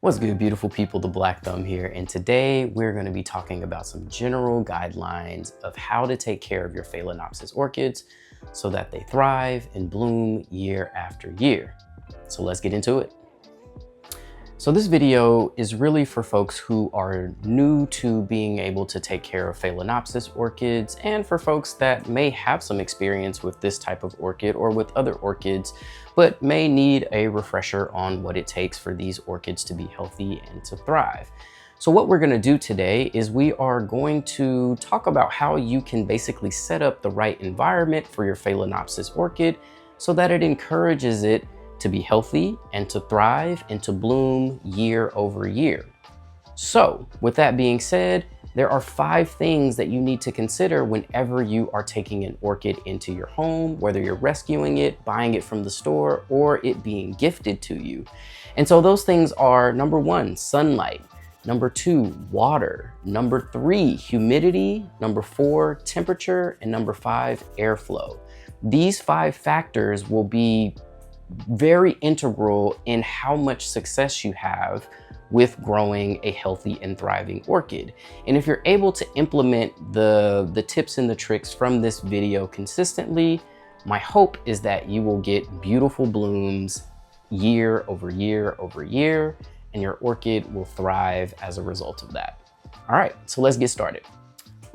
What's good, beautiful people? The Black Thumb here, and today we're going to be talking about some general guidelines of how to take care of your Phalaenopsis orchids so that they thrive and bloom year after year. So let's get into it. So this video is really for folks who are new to being able to take care of Phalaenopsis orchids, and for folks that may have some experience with this type of orchid or with other orchids, but may need a refresher on what it takes for these orchids to be healthy and to thrive. So what we're going to do today is we are going to talk about how you can basically set up the right environment for your Phalaenopsis orchid so that it encourages it to be healthy and to thrive and to bloom year over year. So with that being said, there are 5 things that you need to consider whenever you are taking an orchid into your home, whether you're rescuing it, buying it from the store, or it being gifted to you. And so those things are: number 1, sunlight; number 2, water; number 3, humidity; number 4, temperature; and number 5, airflow. These 5 factors will be very integral in how much success you have with growing a healthy and thriving orchid. And if you're able to implement the tips and the tricks from this video consistently, my hope is that you will get beautiful blooms year over year over year, and your orchid will thrive as a result of that. All right, so let's get started.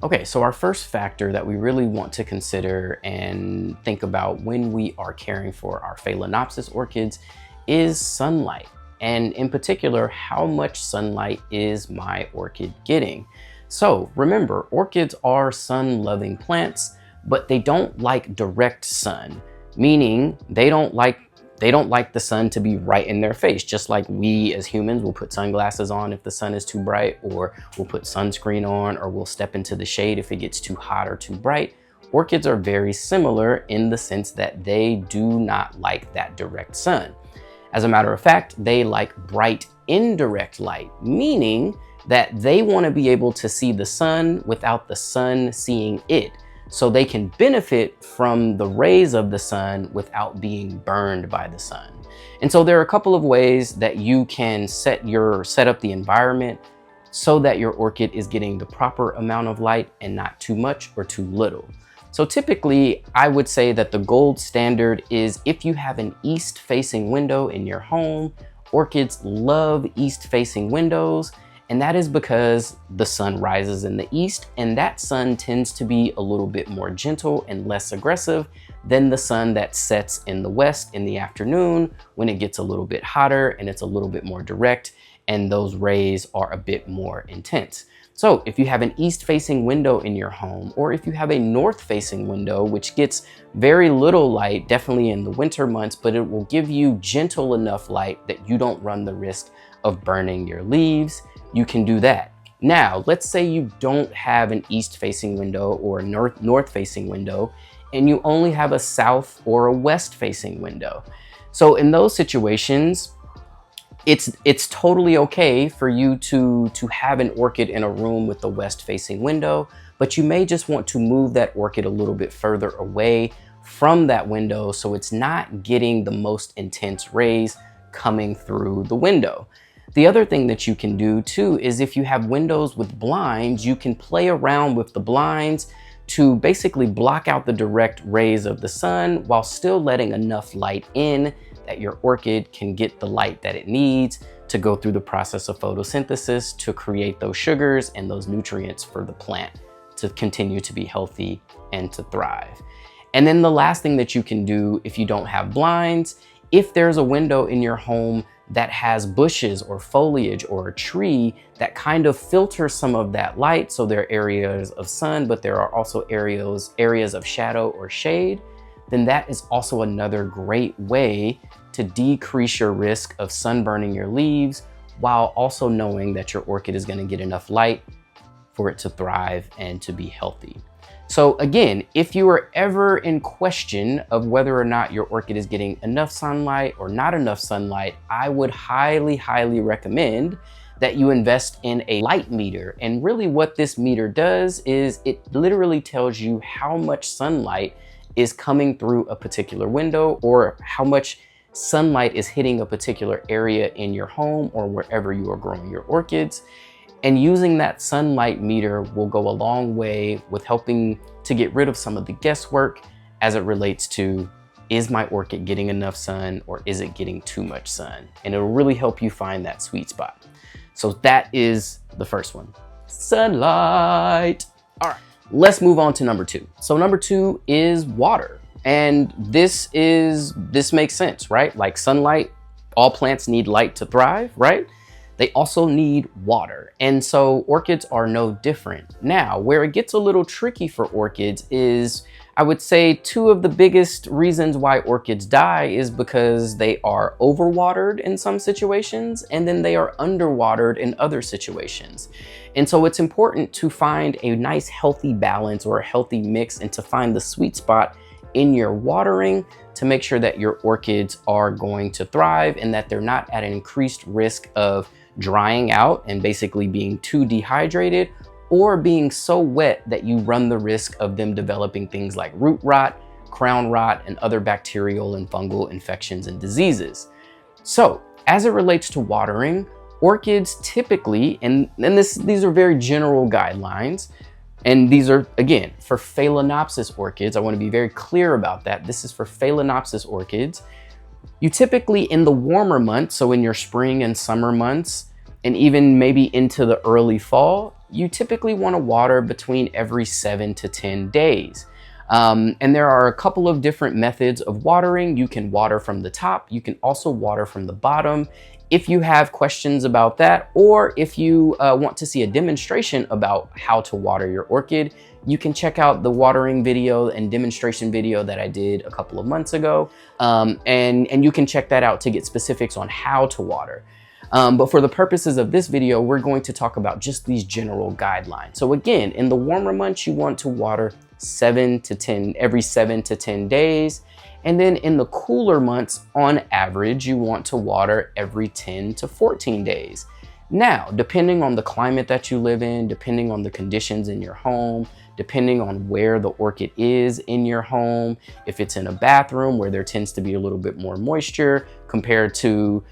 Okay, so our first factor that we really want to consider and think about when we are caring for our Phalaenopsis orchids is sunlight. And in particular, how much sunlight is my orchid getting? So remember, orchids are sun-loving plants, but they don't like direct sun, meaning they don't like the sun to be right in their face. Just like we as humans will put sunglasses on if the sun is too bright, or we'll put sunscreen on, or we'll step into the shade if it gets too hot or too bright. Orchids are very similar in the sense that they do not like that direct sun. As a matter of fact, they like bright indirect light, meaning that they want to be able to see the sun without the sun seeing it, so they can benefit from the rays of the sun without being burned by the sun. And so there are a couple of ways that you can set up the environment so that your orchid is getting the proper amount of light and not too much or too little. So typically, I would say that the gold standard is if you have an east-facing window in your home. Orchids love east-facing windows, and that is because the sun rises in the east, and that sun tends to be a little bit more gentle and less aggressive than the sun that sets in the west in the afternoon, when it gets a little bit hotter and it's a little bit more direct, and those rays are a bit more intense. So if you have an east-facing window in your home, or if you have a north-facing window, which gets very little light, definitely in the winter months, but it will give you gentle enough light that you don't run the risk of burning your leaves, you can do that. Now, let's say you don't have an east-facing window or a north-facing window, and you only have a south or a west-facing window. So in those situations, it's totally okay for you to have an orchid in a room with the west-facing window, but you may just want to move that orchid a little bit further away from that window so it's not getting the most intense rays coming through the window. The other thing that you can do too is if you have windows with blinds, you can play around with the blinds to basically block out the direct rays of the sun while still letting enough light in that your orchid can get the light that it needs to go through the process of photosynthesis to create those sugars and those nutrients for the plant to continue to be healthy and to thrive. And then the last thing that you can do if you don't have blinds, if there's a window in your home that has bushes or foliage or a tree that kind of filters some of that light, so there are areas of sun, but there are also areas of shadow or shade, then that is also another great way to decrease your risk of sunburning your leaves, while also knowing that your orchid is going to get enough light for it to thrive and to be healthy. So again, if you are ever in question of whether or not your orchid is getting enough sunlight or not enough sunlight, I would highly, highly recommend that you invest in a light meter. And really what this meter does is it literally tells you how much sunlight is coming through a particular window, or how much sunlight is hitting a particular area in your home or wherever you are growing your orchids. And using that sunlight meter will go a long way with helping to get rid of some of the guesswork as it relates to, is my orchid getting enough sun or is it getting too much sun? And it'll really help you find that sweet spot. So that is the first one, sunlight. All right, let's move on to number 2. So number 2 is water. And this makes sense, right? Like sunlight, all plants need light to thrive, right? They also need water. And so orchids are no different. Now, where it gets a little tricky for orchids is, I would say 2 of the biggest reasons why orchids die is because they are overwatered in some situations, and then they are underwatered in other situations. And so it's important to find a nice healthy balance or a healthy mix and to find the sweet spot in your watering to make sure that your orchids are going to thrive and that they're not at an increased risk of drying out and basically being too dehydrated, or being so wet that you run the risk of them developing things like root rot, crown rot, and other bacterial and fungal infections and diseases. So as it relates to watering, orchids typically, and these are very general guidelines, and these are, again, for Phalaenopsis orchids. I want to be very clear about that. This is for Phalaenopsis orchids. You typically, in the warmer months, so in your spring and summer months, and even maybe into the early fall, you typically want to water between every 7 to 10 days. And there are a couple of different methods of watering. You can water from the top. You can also water from the bottom. If you have questions about that, or if you want to see a demonstration about how to water your orchid, you can check out the watering video and demonstration video that I did a couple of months ago. And you can check that out to get specifics on how to water. But for the purposes of this video, we're going to talk about just these general guidelines. So again, in the warmer months, you want to water every 7 to 10 days. And then in the cooler months, on average, you want to water every 10 to 14 days. Now, depending on the climate that you live in, depending on the conditions in your home, depending on where the orchid is in your home, if it's in a bathroom where there tends to be a little bit more moisture compared to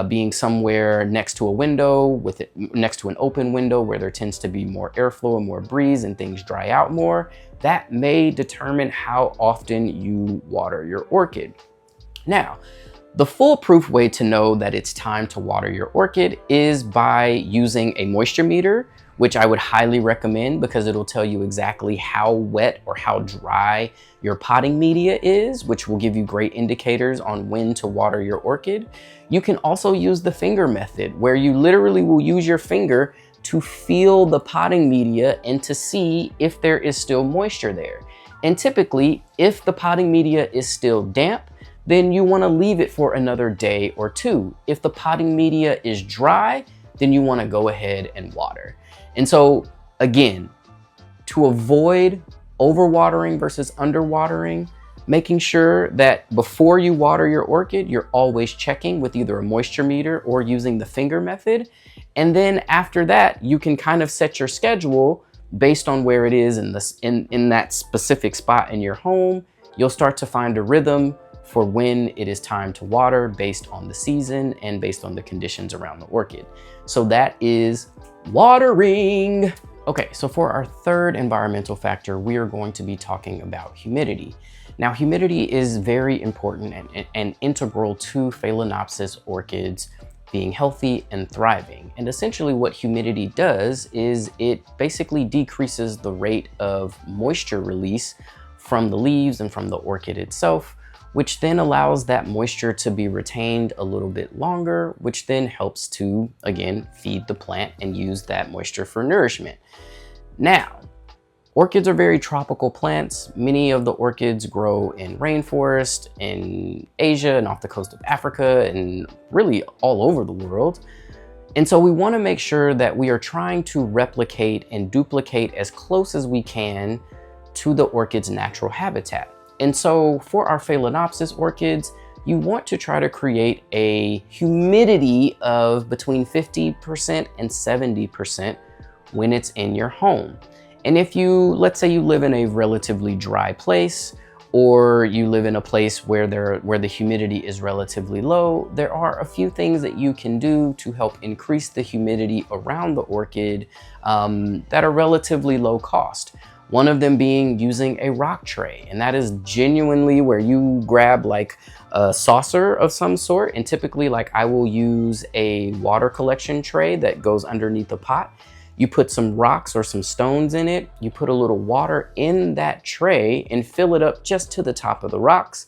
being somewhere next to a window, next to an open window where there tends to be more airflow and more breeze and things dry out more, that may determine how often you water your orchid. Now, the foolproof way to know that it's time to water your orchid is by using a moisture meter, which I would highly recommend because it'll tell you exactly how wet or how dry your potting media is, which will give you great indicators on when to water your orchid. You can also use the finger method, where you literally will use your finger to feel the potting media and to see if there is still moisture there. And typically, if the potting media is still damp, then you want to leave it for another day or 2. If the potting media is dry, then you want to go ahead and water. And so again, to avoid overwatering versus underwatering, making sure that before you water your orchid, you're always checking with either a moisture meter or using the finger method. And then after that, you can kind of set your schedule based on where it is in that specific spot in your home. You'll start to find a rhythm for when it is time to water based on the season and based on the conditions around the orchid. So that is watering. Okay, so for our third environmental factor, we are going to be talking about humidity. Now, humidity is very important and integral to Phalaenopsis orchids being healthy and thriving. And essentially what humidity does is it basically decreases the rate of moisture release from the leaves and from the orchid itself, which then allows that moisture to be retained a little bit longer, which then helps to, again, feed the plant and use that moisture for nourishment. Now, orchids are very tropical plants. Many of the orchids grow in rainforest in Asia and off the coast of Africa and really all over the world. And so we want to make sure that we are trying to replicate and duplicate as close as we can to the orchid's natural habitat. And so for our Phalaenopsis orchids, you want to try to create a humidity of between 50% and 70% when it's in your home. And if you, let's say you live in a relatively dry place, or you live in a place where the humidity is relatively low, there are a few things that you can do to help increase the humidity around the orchid that are relatively low cost. One of them being using a rock tray, and that is genuinely where you grab like a saucer of some sort, and typically like I will use a water collection tray that goes underneath the pot. You put some rocks or some stones in it, you put a little water in that tray and fill it up just to the top of the rocks.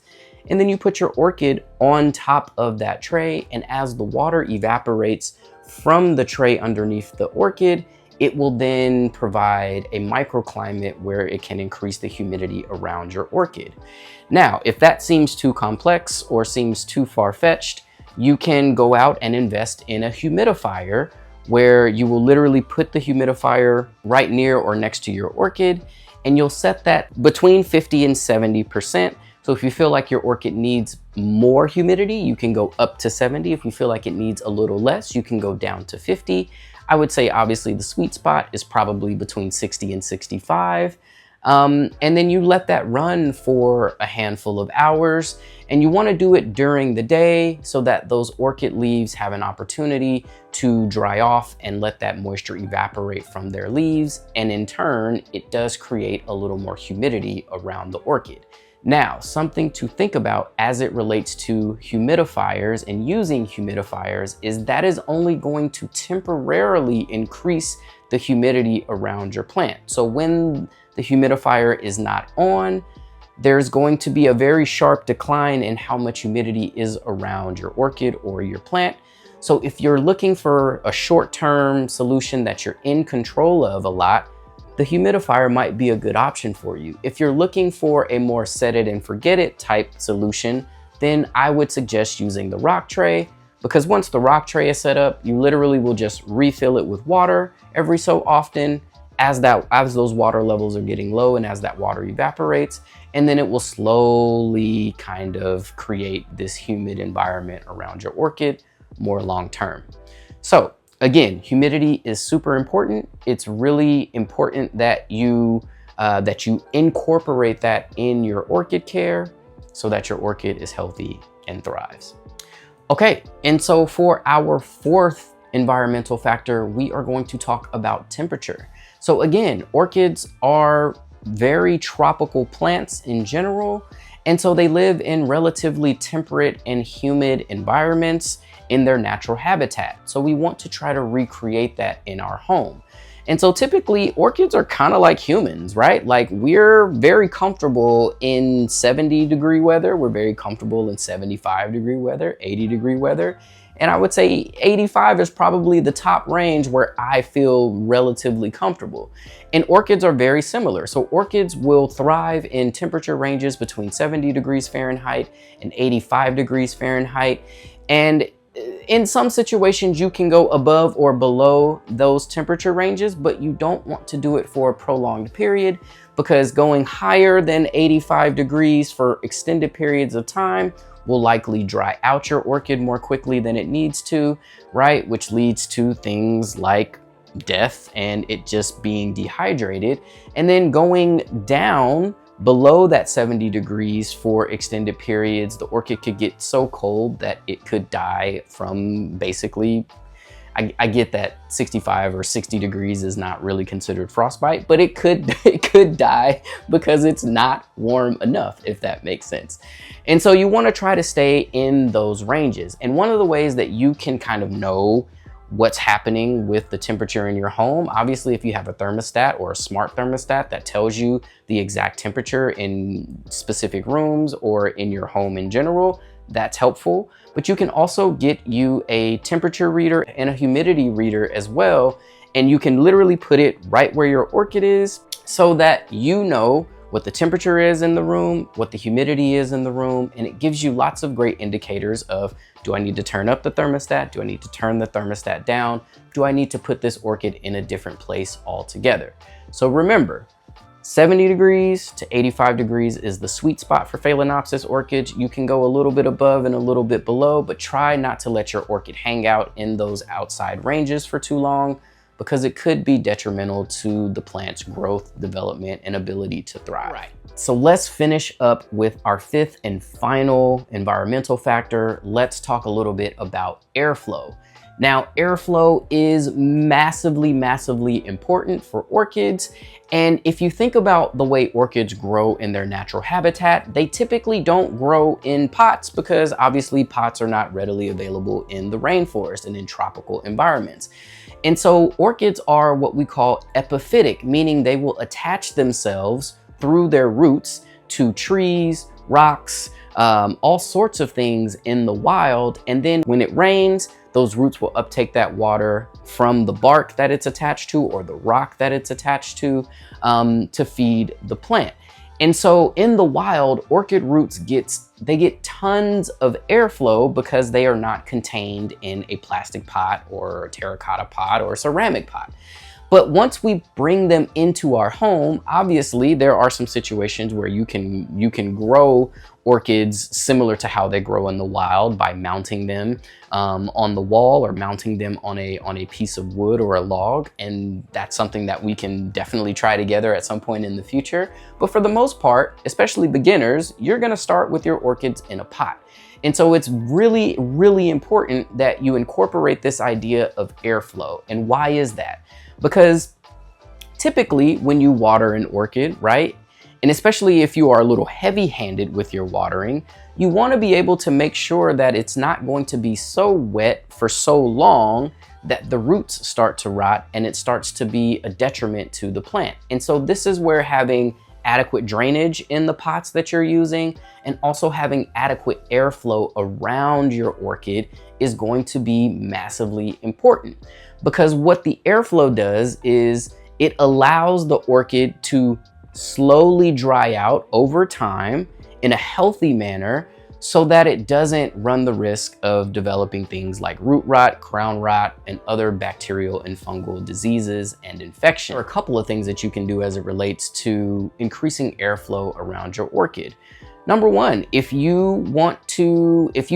And then you put your orchid on top of that tray, and as the water evaporates from the tray underneath the orchid, it will then provide a microclimate where it can increase the humidity around your orchid. Now, if that seems too complex or seems too far-fetched, you can go out and invest in a humidifier, where you will literally put the humidifier right near or next to your orchid, and you'll set that between 50 and 70%. So if you feel like your orchid needs more humidity, you can go up to 70. If you feel like it needs a little less, you can go down to 50. I would say obviously the sweet spot is probably between 60 and 65. And then you let that run for a handful of hours, and you want to do it during the day so that those orchid leaves have an opportunity to dry off and let that moisture evaporate from their leaves. And in turn, it does create a little more humidity around the orchid. Now, something to think about as it relates to humidifiers and using humidifiers is that is only going to temporarily increase the humidity around your plant. So when the humidifier is not on, there's going to be a very sharp decline in how much humidity is around your orchid or your plant. So if you're looking for a short-term solution that you're in control of a lot, the humidifier might be a good option for you. If you're looking for a more set it and forget it type solution, then I would suggest using the rock tray, because once the rock tray is set up, you literally will just refill it with water every so often as those water levels are getting low and as that water evaporates, and then it will slowly kind of create this humid environment around your orchid more long term. So again, humidity is super important. It's really important that you incorporate that in your orchid care so that your orchid is healthy and thrives. Okay, and so for our fourth environmental factor, we are going to talk about temperature. So again, orchids are very tropical plants in general, and so they live in relatively temperate and humid environments in their natural habitat. So we want to try to recreate that in our home. And so typically orchids are kind of like humans, right? Like we're very comfortable in 70-degree weather. We're very comfortable in 75-degree weather, 80-degree weather. And I would say 85 is probably the top range where I feel relatively comfortable. And orchids are very similar. So orchids will thrive in temperature ranges between 70 degrees Fahrenheit and 85 degrees Fahrenheit. And in some situations, you can go above or below those temperature ranges, but you don't want to do it for a prolonged period, because going higher than 85 degrees for extended periods of time will likely dry out your orchid more quickly than it needs to, right? Which leads to things like death and it just being dehydrated. And then going down below that 70 degrees for extended periods, the orchid could get so cold that it could die from basically, I get that 65 or 60 degrees is not really considered frostbite, but it could die because it's not warm enough, if that makes sense. And so you want to try to stay in those ranges. And one of the ways that you can kind of know what's happening with the temperature in your home, obviously if you have a thermostat or a smart thermostat that tells you the exact temperature in specific rooms or in your home in general, that's helpful. But you can also get you a temperature reader and a humidity reader as well, and you can literally put it right where your orchid is so that you know what the temperature is in the room, what the humidity is in the room, and it gives you lots of great indicators of, do I need to turn up the thermostat? Do I need to turn the thermostat down? Do I need to put this orchid in a different place altogether? So remember, 70 degrees to 85 degrees is the sweet spot for Phalaenopsis orchids. You can go a little bit above and a little bit below, but try not to let your orchid hang out in those outside ranges for too long, because it could be detrimental to the plant's growth, development, and ability to thrive. Right. So let's finish up with our fifth and final environmental factor. Let's talk a little bit about airflow. Now, airflow is massively, massively important for orchids. And if you think about the way orchids grow in their natural habitat, they typically don't grow in pots because obviously pots are not readily available in the rainforest and in tropical environments. And so orchids are what we call epiphytic, meaning they will attach themselves through their roots to trees, rocks, all sorts of things in the wild. And then when it rains, those roots will uptake that water from the bark that it's attached to or the rock that it's attached to feed the plant. And so in the wild, orchid roots get tons of airflow because they are not contained in a plastic pot or a terracotta pot or a ceramic pot. But once we bring them into our home, obviously there are some situations where you can grow orchids similar to how they grow in the wild by mounting them on the wall or mounting them on a piece of wood or a log. And that's something that we can definitely try together at some point in the future. But for the most part, especially beginners, you're gonna start with your orchids in a pot. And so it's really, really important that you incorporate this idea of airflow. And why is that? Because typically when you water an orchid, right? And especially if you are a little heavy-handed with your watering, you want to be able to make sure that it's not going to be so wet for so long that the roots start to rot and it starts to be a detriment to the plant. And so this is where having adequate drainage in the pots that you're using and also having adequate airflow around your orchid is going to be massively important. Because what the airflow does is it allows the orchid to slowly dry out over time in a healthy manner so that it doesn't run the risk of developing things like root rot, crown rot, and other bacterial and fungal diseases and infections. There are a couple of things that you can do as it relates to increasing airflow around your orchid. Number one, if you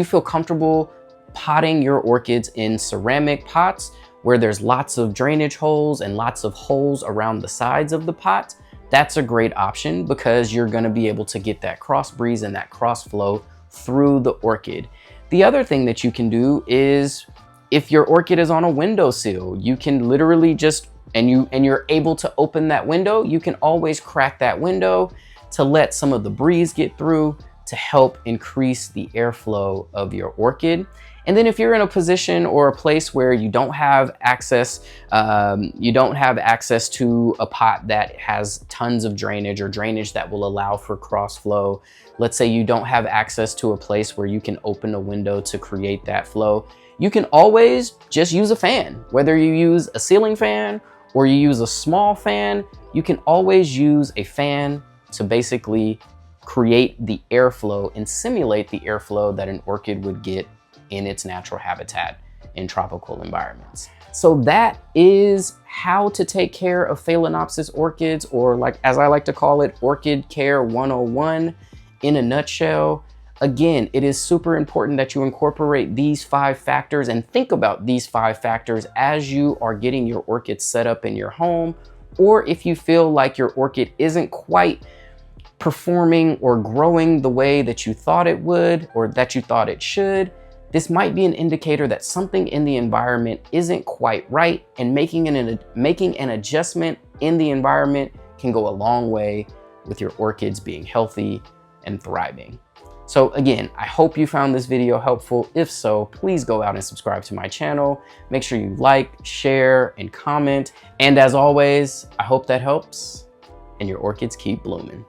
feel comfortable potting your orchids in ceramic pots where there's lots of drainage holes and lots of holes around the sides of the pot, that's a great option because you're gonna be able to get that cross breeze and that cross flow through the orchid. The other thing that you can do is if your orchid is on a windowsill, you can literally just, and you're able to open that window, you can always crack that window to let some of the breeze get through to help increase the airflow of your orchid. And then if you're in a position or a place where you don't have access to a pot that has tons of drainage or drainage that will allow for cross flow, let's say you don't have access to a place where you can open a window to create that flow, you can always just use a fan. Whether you use a ceiling fan or you use a small fan, you can always use a fan to basically create the airflow and simulate the airflow that an orchid would get in its natural habitat in tropical environments. So that is how to take care of Phalaenopsis orchids, or like as I like to call it, Orchid Care 101 in a nutshell. Again, it is super important that you incorporate these 5 factors and think about these 5 factors as you are getting your orchids set up in your home, or if you feel like your orchid isn't quite performing or growing the way that you thought it would or that you thought it should. This might be an indicator that something in the environment isn't quite right, and making an adjustment in the environment can go a long way with your orchids being healthy and thriving. So again, I hope you found this video helpful. If so, please go out and subscribe to my channel. Make sure you like, share, and comment. And as always, I hope that helps and your orchids keep blooming.